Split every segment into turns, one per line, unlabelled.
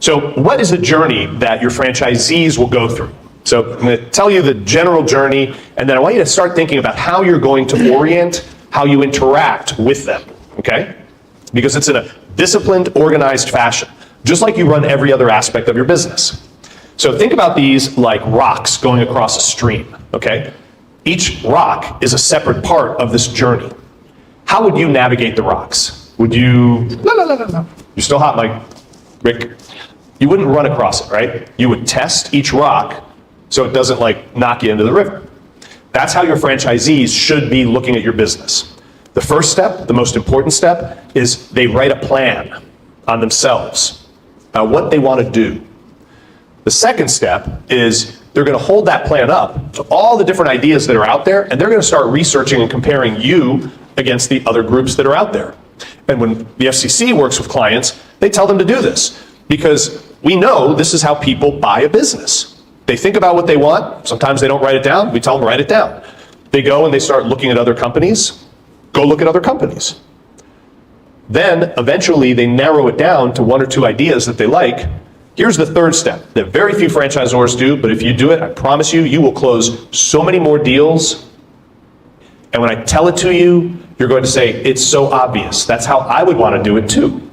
So what is the journey that your franchisees will go through? So I'm going to tell you the general journey, and then I want you to start thinking about how you're going to orient how you interact with them, okay? Because it's in a disciplined, organized fashion, just like you run every other aspect of your business. So think about these like rocks going across a stream, okay? Each rock is a separate part of this journey. How would you navigate the rocks? Would you, You're still hot, Mike. Rick. You wouldn't run across it, right? You would test each rock so it doesn't like knock you into the river. That's how your franchisees should be looking at your business. The first step, the most important step, is they write a plan on themselves about what they want to do. The second step is they're going to hold that plan up to all the different ideas that are out there, and they're going to start researching and comparing you against the other groups that are out there. And when the FCC works with clients, they tell them to do this because we know this is how people buy a business. They think about what they want. Sometimes they don't write it down. We tell them, write it down. They go and they start looking at other companies. Go look at other companies. Then eventually they narrow it down to one or two ideas that they like. Here's the third step that very few franchisors do, but if you do it, I promise you, you will close so many more deals. And when I tell it to you, you're going to say, it's so obvious. That's how I would want to do it too.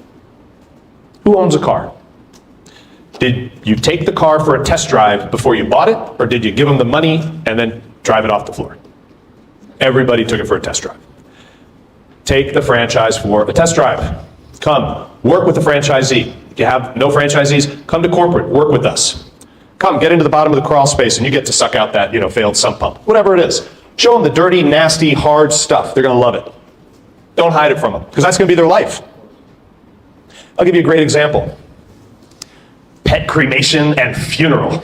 Who owns a car? Did you take the car for a test drive before you bought it, or did you give them the money and then drive it off the floor? Everybody took it for a test drive. Take the franchise for a test drive. Come, work with the franchisee. If you have no franchisees, come to corporate, work with us. Come, get into the bottom of the crawl space and you get to suck out that, failed sump pump, whatever it is. Show them the dirty, nasty, hard stuff. They're gonna love it. Don't hide it from them, because that's gonna be their life. I'll give you a great example. Pet cremation and funeral.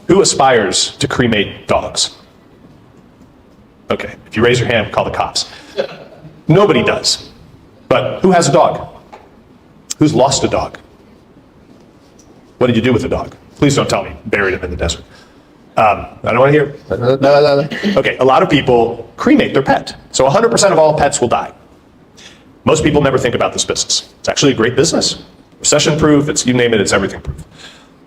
Who aspires to cremate dogs? Okay, if you raise your hand, call the cops. Nobody does. But who has a dog? Who's lost a dog? What did you do with the dog? Please don't tell me buried him in the desert. I don't want to hear. Okay, a lot of people cremate their pet. So 100% of all pets will die. Most people never think about this business. It's actually a great business. Recession-proof, it's, you name it, it's everything-proof.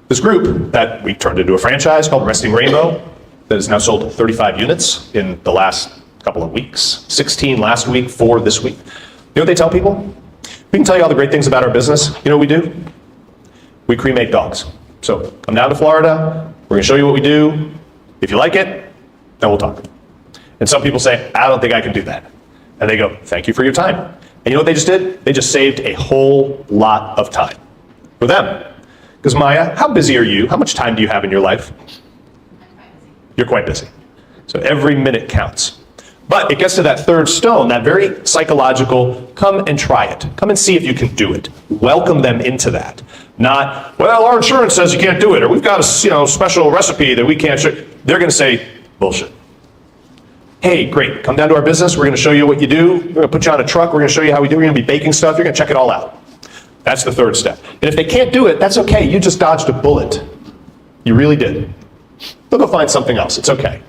This group that we turned into a franchise called Resting Rainbow that has now sold 35 units in the last couple of weeks, 16 last week, 4 this week. You know what they tell people? We can tell you all the great things about our business. You know what we do? We cremate dogs. So come down to Florida, we're gonna show you what we do. If you like it, then we'll talk. And some people say, I don't think I can do that. And they go, thank you for your time. And you know what they just did? They just saved a whole lot of time for them. Because Maya, how busy are you? How much time do you have in your life? You're quite busy. So every minute counts. But it gets to that third stone, that very psychological, come and try it. Come and see if you can do it. Welcome them into that. Not, well, our insurance says you can't do it, or we've got a special recipe that we can't show. They're going to say, bullshit. Hey, great, come down to our business. We're going to show you what you do. We're going to put you on a truck. We're going to show you how we do. We're going to be baking stuff. You're going to check it all out. That's the third step. And if they can't do it, that's okay. You just dodged a bullet. You really did. They'll go find something else. It's okay.